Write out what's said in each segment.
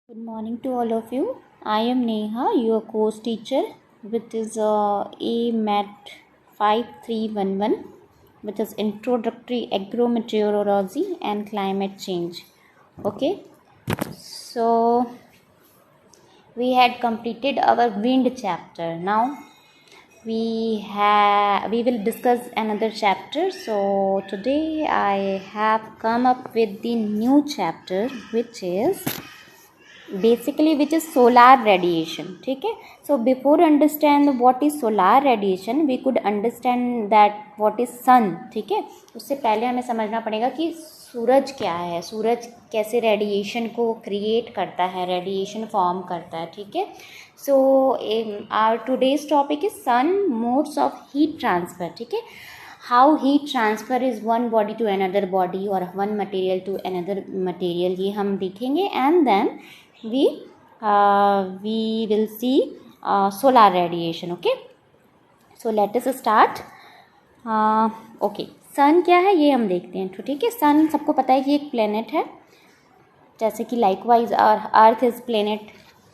Good morning to all of you. I am Neha, your course teacher, which is AMAT 5311, which is Introductory Agrometeorology and Climate Change. Okay, so we had completed our wind chapter. Now we will discuss another chapter. So today I have come up with the new chapter, which is solar radiation. ठीक है. So before understand what is solar radiation, we could understand that what is sun. ठीक है. उससे पहले हमें समझना पड़ेगा कि सूरज क्या है, सूरज कैसे रेडिएशन को क्रिएट करता है, रेडिएशन फॉर्म करता है. ठीक है. So our today's topic is sun modes of heat transfer. ठीक है. How heat transfer is one body to another body और one material to another material, ये हम देखेंगे. And then we will see solar radiation. Okay, so let us start. Okay, सन क्या है ये हम देखते हैं. तो ठीक है, सन सबको पता है कि एक प्लेनेट है, जैसे कि लाइकवाइज अर्थ इज प्लेनेट.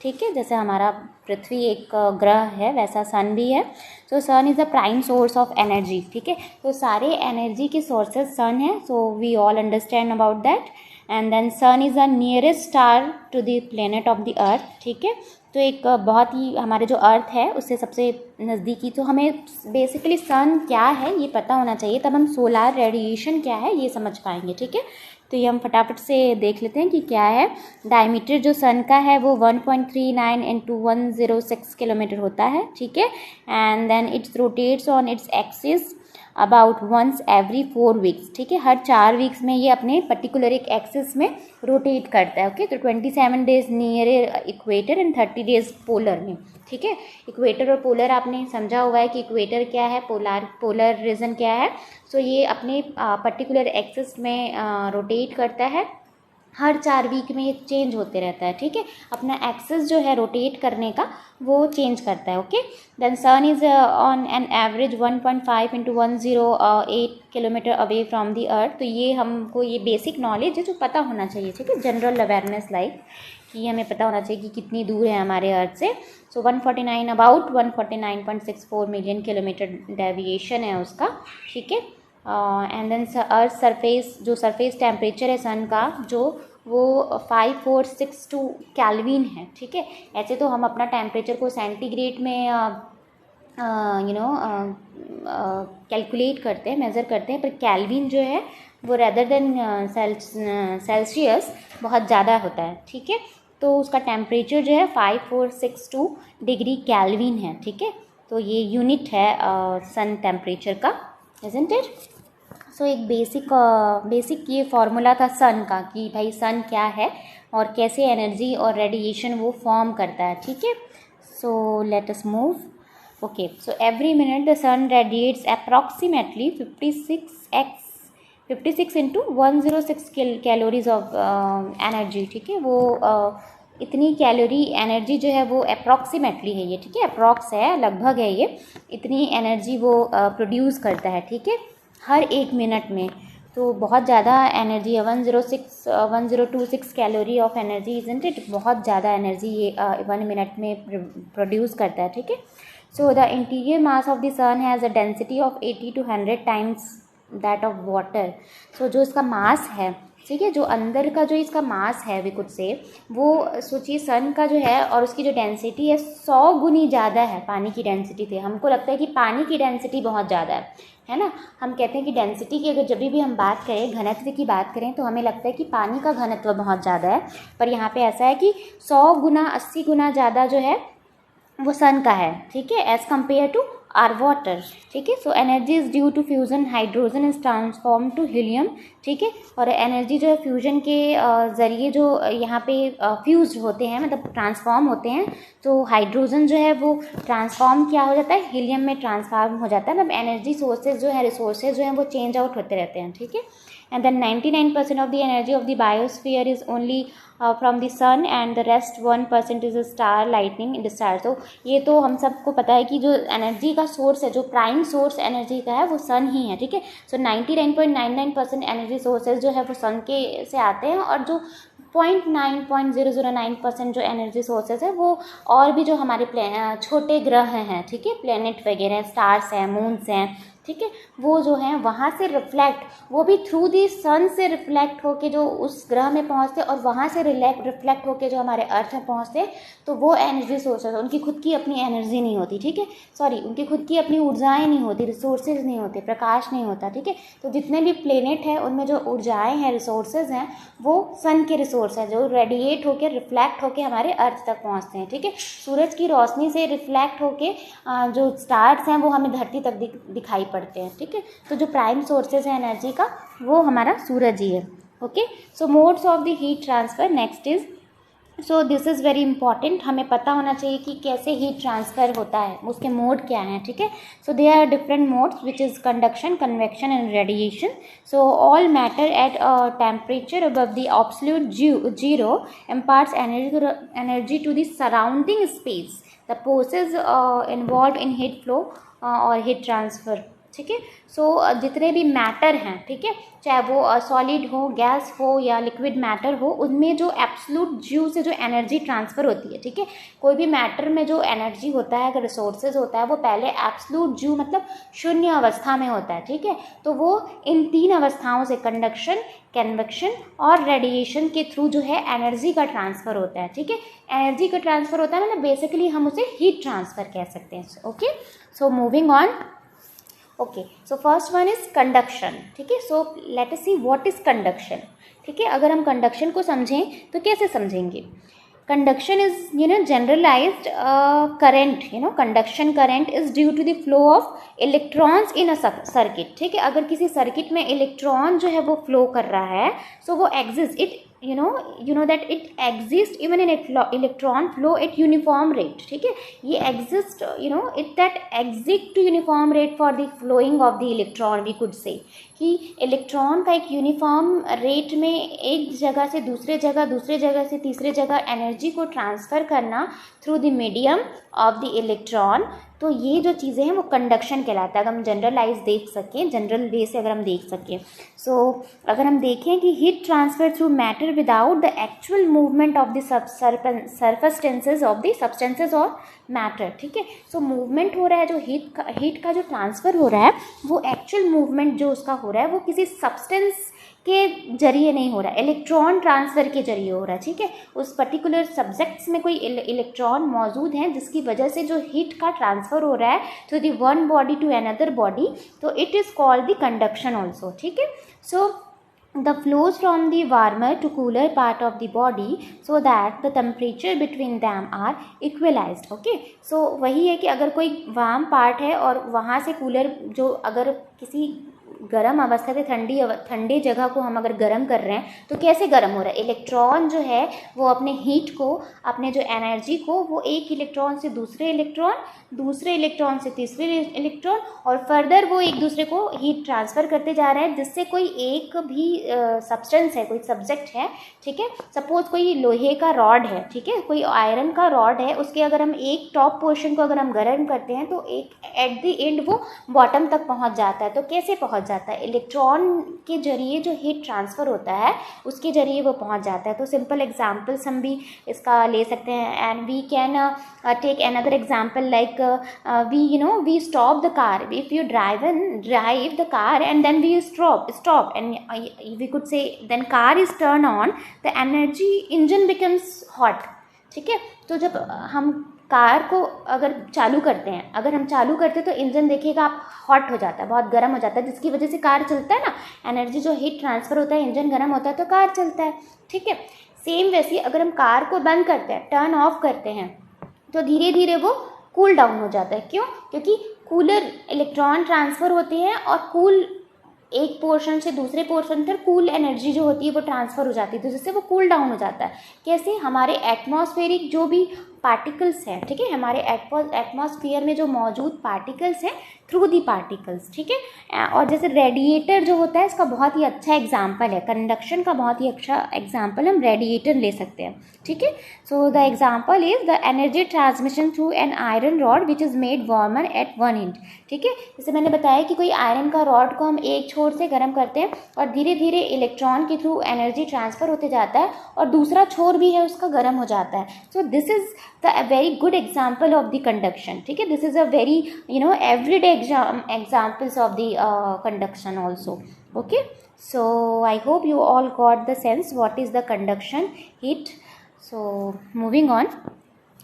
ठीक है, जैसे हमारा पृथ्वी एक ग्रह है वैसा सन भी है. So sun is the prime source of energy. ठीक है, तो सारे एनर्जी के सोर्सेज सन है. So we all understand about that. And then sun is the nearest star to the planet of the earth. ठीक है, तो एक बहुत ही हमारे जो अर्थ है उससे सबसे नज़दीकी. तो हमें बेसिकली सन क्या है ये पता होना चाहिए, तब हम सोलार रेडिएशन क्या है ये समझ पाएंगे. ठीक है, तो ये हम फटाफट से देख लेते हैं कि क्या है. डायमीटर जो सन का है वो 1.39 इंटू 106 किलोमीटर होता है. ठीक है, and then it's rotates on its axis about once every 4 weeks. ठीक है, हर 4 वीक्स में ये अपने पर्टिकुलर एक एक्सिस में रोटेट करता है. ओके, तो 27 days near equator and 30 days polar में. ठीक है, इक्वेटर और पोलर आपने समझा हुआ है कि इक्वेटर क्या है, पोलर रीजन क्या है. सो ये अपने पर्टिकुलर एक्सिस में रोटेट करता है. हर 4 वीक में ये चेंज होते रहता है. ठीक है, अपना एक्सिस जो है रोटेट करने का वो चेंज करता है. Okay, then sun is on an average 1.5 into 108 kilometre away from the earth. तो ये हमको ये बेसिक नॉलेज है जो पता होना चाहिए. ठीक है, जनरल अवेयरनेस लाइक कि हमें पता होना चाहिए कि कितनी दूर है हमारे अर्थ से. सो 149 अबाउट 149.64 मिलियन किलोमीटर डेविएशन है उसका. ठीक है, एंड देन अर्थ सरफेस जो सरफेस टेम्परेचर है सन का जो वो 5462 कैल्विन है. ठीक है, ऐसे तो हम अपना टेम्परेचर को सेंटीग्रेड में कैलकुलेट करते हैं, मेज़र करते हैं, पर कैल्विन जो है वो रेदर देन सेल्सियस बहुत ज़्यादा होता है. ठीक है, तो उसका टेम्परेचर जो है 5462 डिग्री कैल्विन है. ठीक है, तो ये यूनिट है सन टेम्परेचर का, isn't it? सो एक बेसिक ये फॉर्मूला था सन का कि भाई सन क्या है और कैसे एनर्जी और रेडिएशन वो फॉर्म करता है. ठीक है, so let us move. Okay, so every minute the sun radiates approximately 56 into 106 calories of energy. ठीक है, वो इतनी कैलोरी एनर्जी जो है वो अप्रॉक्सीमेटली है ये. ठीक है, अप्रॉक्स है, लगभग है ये, इतनी एनर्जी वो प्रोड्यूस करता है. ठीक है, हर 1 मिनट में. तो बहुत ज़्यादा एनर्जी है, 1026 calorie of energy, isn't it? बहुत ज़्यादा एनर्जी ये 1 मिनट में प्रोड्यूस करता है. ठीक है, so the interior mass of the sun has a density of 80 to 100 times that of water. So जो इसका मास है, ठीक है, जो अंदर का जो इसका मास है वी कुड से, वो सोचिए सन का जो है और उसकी जो डेंसिटी है 100 गुनी ज़्यादा है पानी की डेंसिटी से. हमको लगता है कि पानी की डेंसिटी बहुत ज़्यादा है ना. हम कहते हैं कि डेंसिटी की अगर जब भी हम बात करें, घनत्व की बात करें, तो हमें लगता है कि पानी का घनत्व बहुत ज़्यादा है, पर यहाँ पे ऐसा है कि 100 गुना 80 गुना ज़्यादा जो है वो सन का है. ठीक है, as compare to our water. ठीक है, so energy is due to fusion, hydrogen is transform to helium. ठीक है, और एनर्जी जो है फ्यूजन के ज़रिए जो यहाँ पे फ्यूज होते हैं, मतलब ट्रांसफॉर्म होते हैं, तो हाइड्रोजन जो है वो ट्रांसफॉर्म क्या हो जाता है, हीलियम में ट्रांसफॉर्म हो जाता है. मतलब एनर्जी सोर्सेज जो है, रिसोर्सेज जो हैं वो चेंज आउट होते रहते हैं. ठीक है, and then 99% of the energy of the biosphere is only from the sun and the rest 1% is a star lightning discharge. तो ये तो हम सबको पता है कि जो एनर्जी का सोर्स है, जो प्राइम सोर्स एनर्जी का है वो सन ही है. ठीक है, सो 99.99% एनर्जी सोर्सेज जो है वो सन के से आते हैं, और जो 0.009% जो एनर्जी सोर्सेज है वो और भी जो हमारे छोटे ग्रह हैं, ठीक है, प्लेनेट वगैरह, स्टार्स हैं, मून्स हैं, ठीक है, वो जो हैं वहाँ से रिफ्लेक्ट, वो भी थ्रू दी सन से रिफ्लेक्ट होके जो उस ग्रह में पहुँचते और वहाँ से रिफ्लेक्ट होके जो हमारे अर्थ में पहुँचते, तो वो एनर्जी सोर्सेज, उनकी खुद की अपनी एनर्जी नहीं होती, ठीक है, सॉरी, उनकी खुद की अपनी ऊर्जाएं नहीं होती, रिसोर्सेज नहीं होते, प्रकाश नहीं होता, ठीक है। तो जितने भी प्लेनेट हैं उनमें जो ऊर्जाएं हैं, रिसोर्सेज हैं, वो सन के रिसोर्स हैं जो रेडिएट होकर रिफ्लेक्ट होकर हमारे अर्थ तक पहुँचते हैं, ठीक है। सूरज की रोशनी से रिफ्लेक्ट होके जो स्टार्स हैं वो हमें धरती तक दिखाई पड़ते हैं, ठीक है। तो जो प्राइम सोर्सेज है एनर्जी का वो हमारा सूरज ही है। Okay, so modes of the heat transfer next is, so this is very important, हमें पता होना चाहिए कि कैसे हीट ट्रांसफ़र होता है, उसके मोड क्या हैं, ठीक है। So they are different modes which is conduction, convection and radiation. So all matter at temperature above the absolute zero imparts energy to the surrounding space. The process involved in heat flow और heat transfer, ठीक है। सो जितने भी matter हैं, ठीक है, चाहे वो सॉलिड हो, गैस हो या लिक्विड मैटर हो, उनमें जो एब्सोल्यूट जीरो से जो एनर्जी ट्रांसफ़र होती है, ठीक है, कोई भी मैटर में जो एनर्जी होता है, अगर रिसोर्सेज होता है, वो पहले एब्सोल्यूट जीरो मतलब शून्य अवस्था में होता है, ठीक है। तो वो इन तीन अवस्थाओं से कंडक्शन, कन्वेक्शन और रेडिएशन के थ्रू जो है एनर्जी का ट्रांसफ़र होता है, ठीक है। एनर्जी का ट्रांसफ़र होता है मतलब बेसिकली हम उसे हीट ट्रांसफ़र कह सकते हैं। Okay, so moving on. Okay, so first one is conduction, ठीक है। So let us see what is conduction, ठीक है। अगर हम कंडक्शन को समझें तो कैसे समझेंगे? Conduction is generalised current, conduction current is due to the flow of electrons in a circuit, ठीक है। अगर किसी सर्किट में इलेक्ट्रॉन जो है वो फ्लो कर रहा है, सो वो exist, it you know that it exists even in electron flow at uniform rate, ठीक है। ये exist, it that exist to uniform rate for the flowing of the electron, we could say कि electron का एक uniform rate में एक जगह से दूसरे जगह, दूसरे जगह से तीसरे जगह एनर्जी को ट्रांसफ़र करना through the medium of the electron, तो ये जो चीज़ें हैं वो कंडक्शन कहलाता है। अगर हम जनरलाइज देख सकें, जनरल वे से अगर हम देख सकें, सो अगर हम देखें कि heat transfer through matter without the actual movement of the substances of the substances और मैटर, ठीक है। सो मूवमेंट हो रहा है, जो हीट का जो ट्रांसफ़र हो रहा है, वो एक्चुअल मूवमेंट जो उसका हो रहा है वो किसी सब्सटेंस के जरिए नहीं हो रहा है, इलेक्ट्रॉन ट्रांसफ़र के जरिए हो रहा है, ठीक है। उस पर्टिकुलर सब्जेक्ट्स में कोई इलेक्ट्रॉन मौजूद हैं जिसकी वजह से जो हीट का ट्रांसफ़र हो रहा है through the one body to another body, तो it is called the conduction also, ठीक है। सो the flows from the warmer to cooler part of the body so that the temperature between them are equalized. okay, so वही है कि अगर कोई warm part है और वहाँ से कूलर, जो अगर किसी गर्म अवस्था से ठंडी जगह को हम अगर गर्म कर रहे हैं तो कैसे गर्म हो रहा है? इलेक्ट्रॉन जो है वो अपने हीट को, अपने जो एनर्जी को, वो एक इलेक्ट्रॉन से दूसरे इलेक्ट्रॉन से तीसरे इलेक्ट्रॉन और फर्दर वो एक दूसरे को हीट ट्रांसफ़र करते जा रहे हैं, जिससे कोई एक भी सब्सटेंस है, कोई सब्जेक्ट है, ठीक है। सपोज कोई लोहे का रॉड है, ठीक है, कोई आयरन का रॉड है, उसके अगर हम एक टॉप पोर्शन को अगर हम गर्म करते हैं तो एक एट द एंड वो बॉटम तक पहुंच जाता है। तो कैसे पहुंच जाता है? इलेक्ट्रॉन के जरिए जो हीट ट्रांसफ़र होता है उसके जरिए वो पहुंच जाता है। तो सिंपल एग्जांपल्स हम भी इसका ले सकते हैं, and we can take another example like we stop the car. If you drive the car and then we stop and we could say then car is turned on, the energy engine becomes hot, ठीक है। तो जब हम car को अगर चालू करते हैं, अगर हम चालू करते हैं तो इंजन देखिएगा आप हॉट हो जाता है, बहुत गर्म हो जाता है, जिसकी वजह से कार चलता है ना, एनर्जी जो हीट ट्रांसफ़र होता है, इंजन गर्म होता है तो कार चलता है, ठीक है। सेम वैसे अगर हम कार को बंद करते हैं, टर्न ऑफ करते हैं, तो धीरे धीरे वो कूल डाउन हो जाता है। क्यों? क्योंकि कूलर इलेक्ट्रॉन ट्रांसफ़र होते हैं और कूल एक पोर्शन से दूसरे पोर्शन तक कूल एनर्जी जो होती है वो ट्रांसफ़र हो जाती है, तो जिससे वो कूल डाउन हो जाता है। कैसे? हमारे एटमॉस्फेरिक जो भी पार्टिकल्स हैं, ठीक है, हमारे एटमॉस्फेयर में जो मौजूद पार्टिकल्स हैं, थ्रू दी पार्टिकल्स, ठीक है। और जैसे रेडिएटर जो होता है इसका बहुत ही अच्छा एग्जाम्पल है, कंडक्शन का बहुत ही अच्छा एग्जाम्पल हम रेडिएटर ले सकते हैं, ठीक है। So the example is the energy transmission through an iron rod which is made warmer at one end, ठीक है। जैसे मैंने बताया कि कोई आयरन का रॉड को हम एक छोर से गर्म करते हैं और धीरे धीरे इलेक्ट्रॉन के थ्रू एनर्जी ट्रांसफ़र होते जाता है और दूसरा छोर भी है उसका गर्म हो जाता है। So this is the very good example of the conduction, ठीक है। This is a very everyday examples of the conduction also, okay. So I hope you all got the sense what is the conduction, heat. So moving on,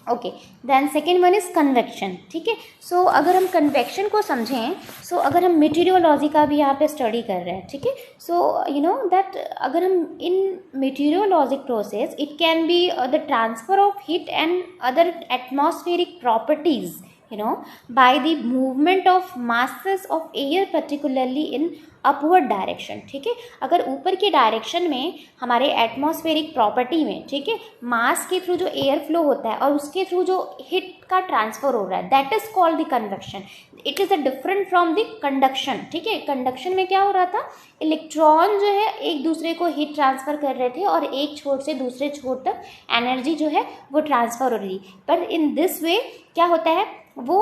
okay, then second one is convection, ठीक है। सो अगर हम convection को समझें, सो अगर हम मेटीरियोलॉजी का भी यहाँ पे स्टडी कर रहे हैं, ठीक है। सो यू नो दैट अगर हम in meteorologic process it can be the transfer of heat and other atmospheric properties, you know, by the movement of masses of air particularly in upward direction, ठीक है। अगर ऊपर के direction में हमारे atmospheric property में, ठीक है, मास के थ्रू जो एयर फ्लो होता है और उसके थ्रू जो हीट का ट्रांसफर हो रहा है, that is called the convection. It is a different from the conduction, ठीक है। कंडक्शन में क्या हो रहा था, इलेक्ट्रॉन जो है एक दूसरे को हीट ट्रांसफ़र कर रहे थे और एक छोर से दूसरे छोर तक एनर्जी जो है वो ट्रांसफ़र हो रही। पर इन दिस वे क्या होता है, वो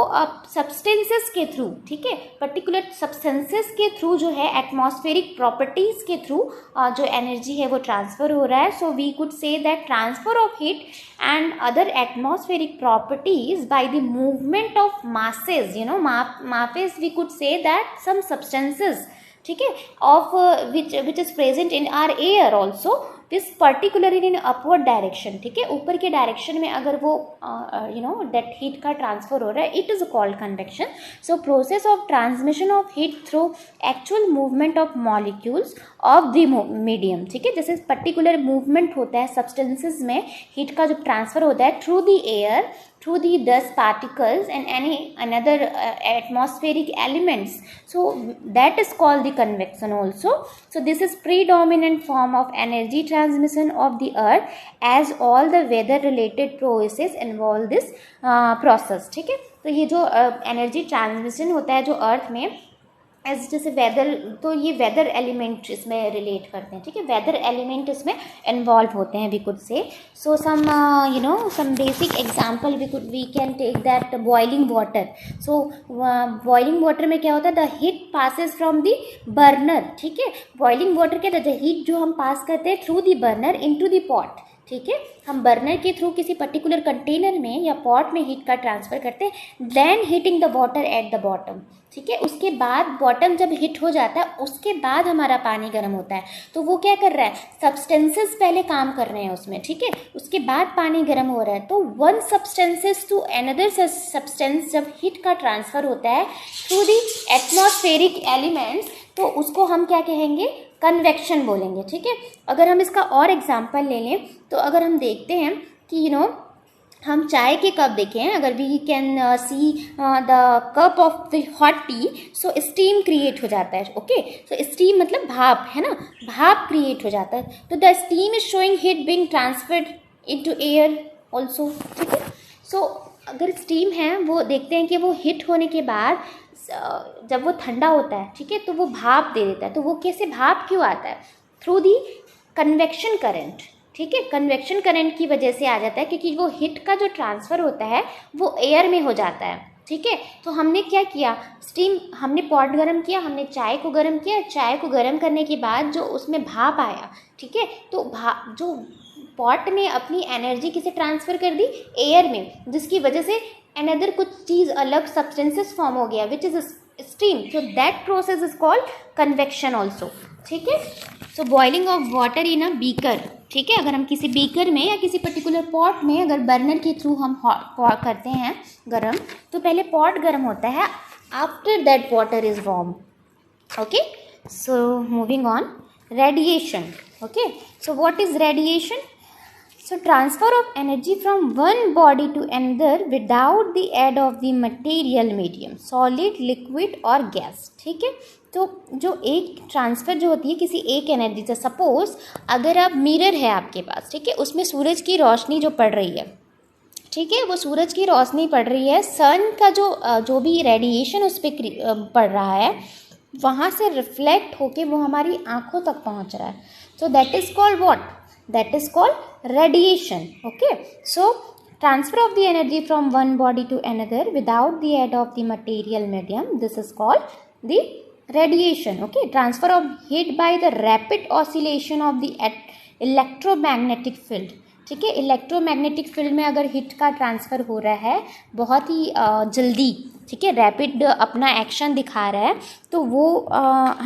सब्सटेंसेस के थ्रू, ठीक है, पर्टिकुलर सब्सटेंसेस के थ्रू जो है एटमॉस्फेरिक प्रॉपर्टीज़ के थ्रू जो एनर्जी है वो ट्रांसफ़र हो रहा है। So we could say that transfer of heat and other atmospheric properties by the movement of masses, you know, masses we could say that some substances, ठीक है, of which is present in our air also this particularly in upward direction, ठीक है। ऊपर के direction में अगर वो you know that heat का ट्रांसफर हो रहा है, it is called convection. So process of transmission of heat through actual movement of molecules of the medium, ठीक है। जैसे पर्टिकुलर मूवमेंट होता है सब्सटेंसेज में, हीट का जो ट्रांसफर होता है through the air, through the dust particles and any another atmospheric elements, so that is called the convection also. So this is predominant form of energy transmission of the earth as all the weather related processes involve this process, ठीक है। तो ये जो energy transmission होता है जो अर्थ में as जैसे वेदर, तो ये वेदर एलिमेंट इसमें रिलेट करते हैं, ठीक है, वेदर एलिमेंट इसमें इन्वॉल्व होते हैं we could say. So some you know some basic example we can take that boiling water. So boiling water में क्या होता है, the heat passes from the burner, ठीक है। बॉइलिंग वाटर क्या होता है, हीट जो हम पास करते हैं through the burner into the pot, ठीक है। हम बर्नर के थ्रू किसी पर्टिकुलर कंटेनर में या पॉट में हीट का ट्रांसफ़र करते हैं, then heating the water at the bottom, ठीक है। उसके बाद बॉटम जब हिट हो जाता है उसके बाद हमारा पानी गर्म होता है। तो वो क्या कर रहा है, सब्सटेंसेस पहले काम कर रहे हैं उसमें, ठीक है, उसके बाद पानी गर्म हो रहा है। तो one substances to another substance जब हीट का ट्रांसफ़र होता है थ्रू दी एटमॉस्फेरिक एलिमेंट्स, तो उसको हम क्या कहेंगे, कन्वेक्शन बोलेंगे, ठीक है। अगर हम इसका और एग्जाम्पल ले लें, तो अगर हम देखते हैं कि यू नो हम चाय के कप देखें, अगर we can see the cup of the hot tea, so steam create हो जाता है, ओके। सो स्टीम मतलब भाप, है ना, भाप क्रिएट हो जाता है। तो the steam is showing heat being transferred into air also, ठीक है। सो अगर स्टीम है वो देखते हैं कि वो हिट होने के बाद जब वो ठंडा होता है, ठीक है, तो वो भाप दे देता है। तो वो कैसे भाप क्यों आता है, थ्रू दी कन्वेक्शन करंट, ठीक है। कन्वेक्शन करंट की वजह से आ जाता है क्योंकि वो हीट का जो ट्रांसफ़र होता है वो एयर में हो जाता है, ठीक है। तो हमने क्या किया, स्टीम, हमने पॉट गर्म किया, हमने चाय को गर्म किया, चाय को गर्म करने के बाद जो उसमें भाप आया, ठीक है, तो भाप जो पॉट ने अपनी एनर्जी किसे ट्रांसफ़र कर दी, एयर में, जिसकी वजह से अनदर कुछ चीज़ अलग सब्सटेंसेस फॉर्म हो गया which is steam. So that process is called convection also, ठीक है। सो boiling of water in a beaker, ठीक है, अगर हम किसी बीकर में या किसी पर्टिकुलर पॉट में अगर बर्नर के थ्रू हम हॉट करते हैं गरम, तो पहले पॉट गर्म होता है, after that water is warm, okay. So moving on, radiation, okay. So what is radiation, so transfer of energy from one body to another without the aid of the material medium, solid, liquid और gas, ठीक है। तो जो एक transfer जो होती है किसी एक एनर्जी से, सपोज अगर आप मिरर है आपके पास, ठीक है, उसमें सूरज की रोशनी जो पड़ रही है, ठीक है, वो सूरज की रोशनी पड़ रही है, सन का जो भी रेडिएशन उस पर पड़ रहा है वहाँ से रिफ्लेक्ट होके वो हमारी आँखों तक पहुँच रहा है. So that is called what? That is called radiation. Okay, so transfer of the energy from one body to another without the aid of the material medium, this is called the radiation. Okay, transfer of heat by the rapid oscillation of the electromagnetic field. ठीक है, electromagnetic field में अगर heat का transfer हो रहा है बहुत ही जल्दी, ठीक है, रैपिड अपना एक्शन दिखा रहा है, तो वो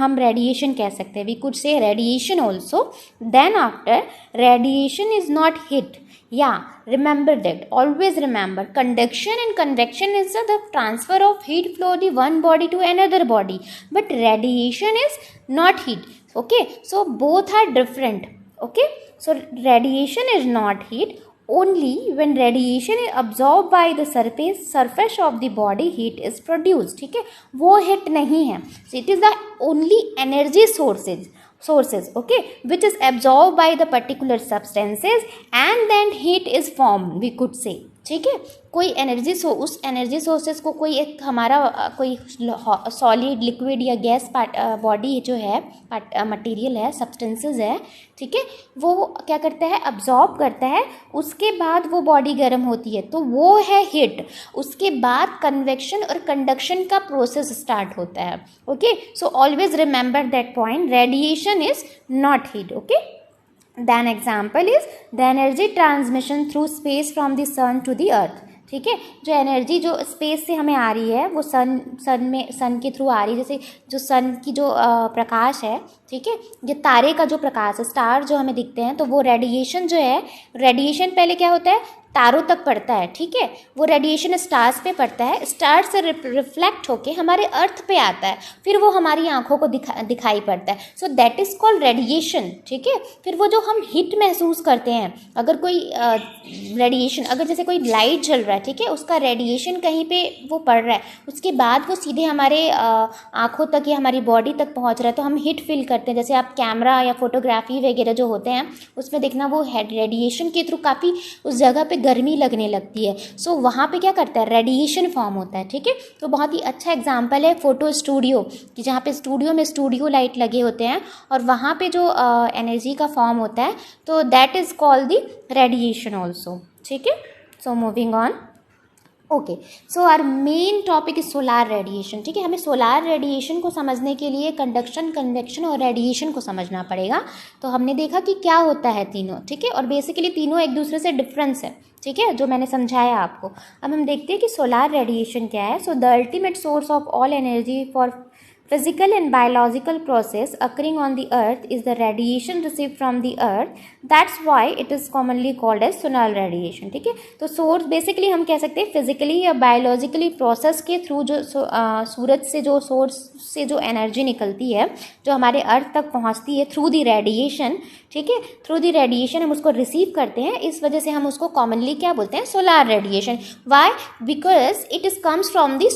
हम रेडिएशन कह सकते हैं. We could say radiation also. Then after radiation is not heat. Yeah, remember that. Always remember, conduction and convection is the transfer of heat flow the one body to another body. But radiation is not heat. Okay, so both are different. Okay, so radiation is not heat. Only when radiation is absorbed by the surface of the body, heat is produced. ठीक है, वो heat नहीं है. So it is the only energy sources, okay, which is absorbed by the particular substances and then heat is formed, we could say. ठीक है, कोई energy उस energy sources को कोई एक हमारा कोई सॉलिड, लिक्विड या गैस बॉडी जो है, मटेरियल है, सब्सटेंसेस है, ठीक है, वो क्या करता है? अब्जॉर्ब करता है. उसके बाद वो बॉडी गर्म होती है, तो वो है हीट. उसके बाद कन्वेक्शन और कंडक्शन का प्रोसेस स्टार्ट होता है. Okay, so always remember that point. Radiation is not heat. Okay, then example is the energy transmission through space from the sun to the earth. ठीक है, जो एनर्जी जो स्पेस से हमें आ रही है वो सन के थ्रू आ रही है. जैसे जो सन की जो प्रकाश है, ठीक है, ये तारे का जो प्रकाश है, स्टार जो हमें दिखते हैं, तो वो रेडिएशन जो है, रेडिएशन पहले क्या होता है? तारों तक पड़ता है. ठीक है, वो रेडिएशन स्टार्स पे पड़ता है, स्टार से रिफ्लेक्ट होके हमारे अर्थ पे आता है, फिर वो हमारी आंखों को दिखाई पड़ता है. So that is called radiation. ठीक है, फिर वो जो हम हीट महसूस करते हैं, अगर कोई रेडिएशन, अगर जैसे कोई लाइट जल रहा है, ठीक है, उसका रेडिएशन कहीं पे वो पड़ रहा है, उसके बाद वो सीधे हमारे आँखों तक या हमारी बॉडी तक पहुँच रहा है, तो हम हीट फील करते हैं. जैसे आप कैमरा या फोटोग्राफी वगैरह जो होते हैं उसमें देखना, वो रेडिएशन के थ्रू काफ़ी उस जगह पे गर्मी लगने लगती है. सो वहाँ पे क्या करता है? रेडिएशन फॉर्म होता है. ठीक है, तो बहुत ही अच्छा एग्जांपल है फोटो स्टूडियो कि जहाँ पे स्टूडियो में स्टूडियो लाइट लगे होते हैं और वहाँ पे जो एनर्जी का फॉर्म होता है, तो that is called the radiation also. ठीक है, so moving on. Okay, so our main topic is solar radiation. ठीक है, हमें सोलार रेडिएशन को समझने के लिए कंडक्शन, कन्वेक्शन और रेडिएशन को समझना पड़ेगा. तो हमने देखा कि क्या होता है तीनों. ठीक है, और बेसिकली तीनों एक दूसरे से डिफरेंस है. ठीक है, जो मैंने समझाया आपको. अब हम देखते हैं कि सोलार रेडिएशन क्या है. So the ultimate source of all energy for physical and biological process occurring on the earth is the radiation received from the earth. That's why it is commonly called as solar radiation. ठीक है, तो source basically हम कह सकते हैं physically या biologically process के through जो सूरज से जो सोर्स से जो एनर्जी निकलती है, जो हमारे अर्थ तक पहुंचती है थ्रू द रेडिएशन. ठीक है, थ्रू द रेडिएशन हम उसको रिसीव करते हैं, इस वजह से हम उसको कॉमनली क्या बोलते हैं? Solar radiation. Why? Because it is comes from the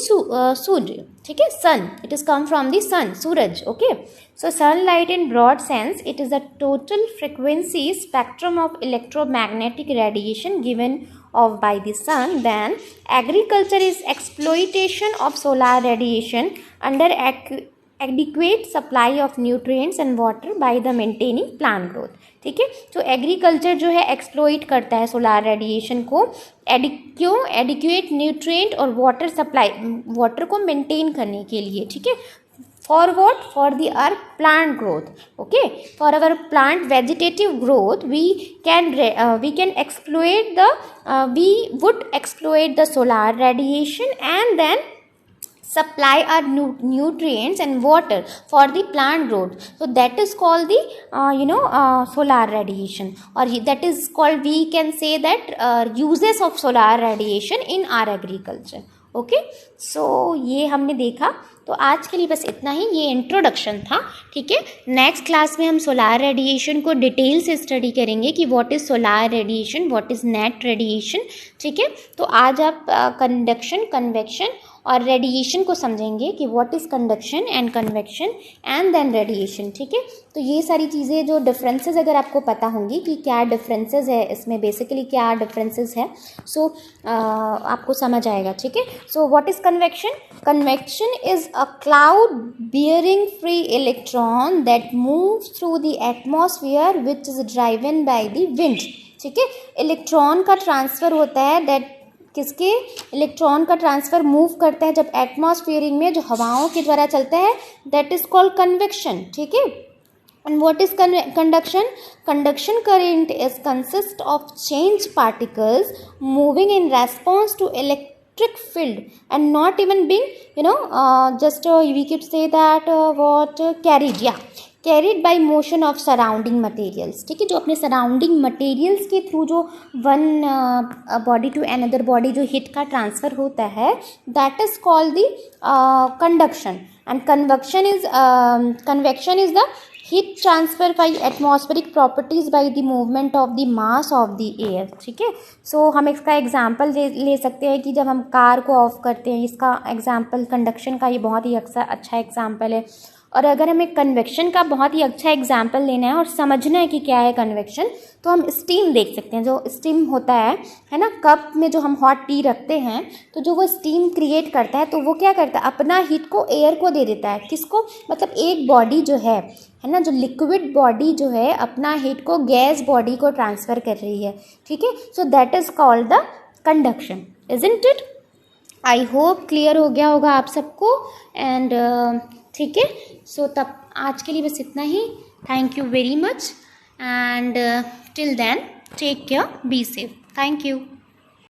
सूर्य. ठीक है, sun, it is come from the sun, सूरज. Okay, so sunlight in broad sense it is the total frequency spectrum of electromagnetic radiation given of by the sun. Then agriculture is exploitation of solar radiation under adequate supply of nutrients and water by the maintaining plant growth. ठीक है, तो agriculture जो है exploit करता है solar radiation को. क्यों? Adequate nutrient और वाटर सप्लाई, वाटर को मेंटेन करने के लिए. ठीक है, for what? For the our plant growth. Okay, for our plant vegetative growth we can exploit the we would exploit the solar radiation and then supply our nutrients and water for the plant growth. So that is called the solar radiation, or that is called, we can say that uses of solar radiation in our agriculture. Okay, so ये हमने देखा तो आज के लिए बस इतना ही, ये इंट्रोडक्शन था, ठीक है। नेक्स्ट क्लास में हम सोलार रेडिएशन को डिटेल से स्टडी करेंगे कि what is solar radiation, what is net radiation, ठीक है। तो आज आप कंडक्शन, कन्वेक्शन और रेडिएशन को समझेंगे कि what is conduction and convection and then radiation, ठीक है। तो ये सारी चीज़ें जो डिफरेंसेस अगर आपको पता होंगी कि क्या डिफरेंसेस है इसमें, बेसिकली क्या डिफरेंसेस है, सो आपको समझ आएगा, ठीक है। So what is convection? Convection is a cloud bearing free electron that moves through the atmosphere which is driven by the wind, ठीक है। इलेक्ट्रॉन का ट्रांसफ़र होता है, दैट किसके, इलेक्ट्रॉन का ट्रांसफ़र मूव करता है जब एटमॉस्फेयरिंग में जो हवाओं के द्वारा चलता है, दैट इज़ कॉल्ड कन्वेक्शन, ठीक है। And what is conduction? Conduction current is consist of charged particles moving in response to electric field and not even being, just we could say that carried by motion of surrounding materials, ठीक है। जो अपने surrounding materials के through जो one body to another body जो heat का transfer होता है, that is called the conduction. And convection is the heat transfer by atmospheric properties by the movement of the mass of the air, ठीक है। सो हम इसका example ले सकते हैं कि जब हम कार को ऑफ करते हैं, इसका एग्जांपल कंडक्शन का ये बहुत ही अच्छा एग्जांपल है। और अगर हमें कन्वेक्शन का बहुत ही अच्छा एग्जांपल लेना है और समझना है कि क्या है कन्वेक्शन, तो हम स्टीम देख सकते हैं। जो स्टीम होता है ना, कप में जो हम हॉट टी रखते हैं, तो जो वो स्टीम क्रिएट करता है, तो वो क्या करता है, अपना हीट को एयर को दे देता है। किसको? मतलब एक बॉडी जो है ना, जो लिक्विड बॉडी जो है अपना हीट को गैस बॉडी को ट्रांसफ़र कर रही है, ठीक है। So that is called the conduction, isn't it? I hope clear हो गया होगा आप सबको। एंड ठीक है, सो तब आज के लिए बस इतना ही। Thank you very much and till then take care, be safe, thank you.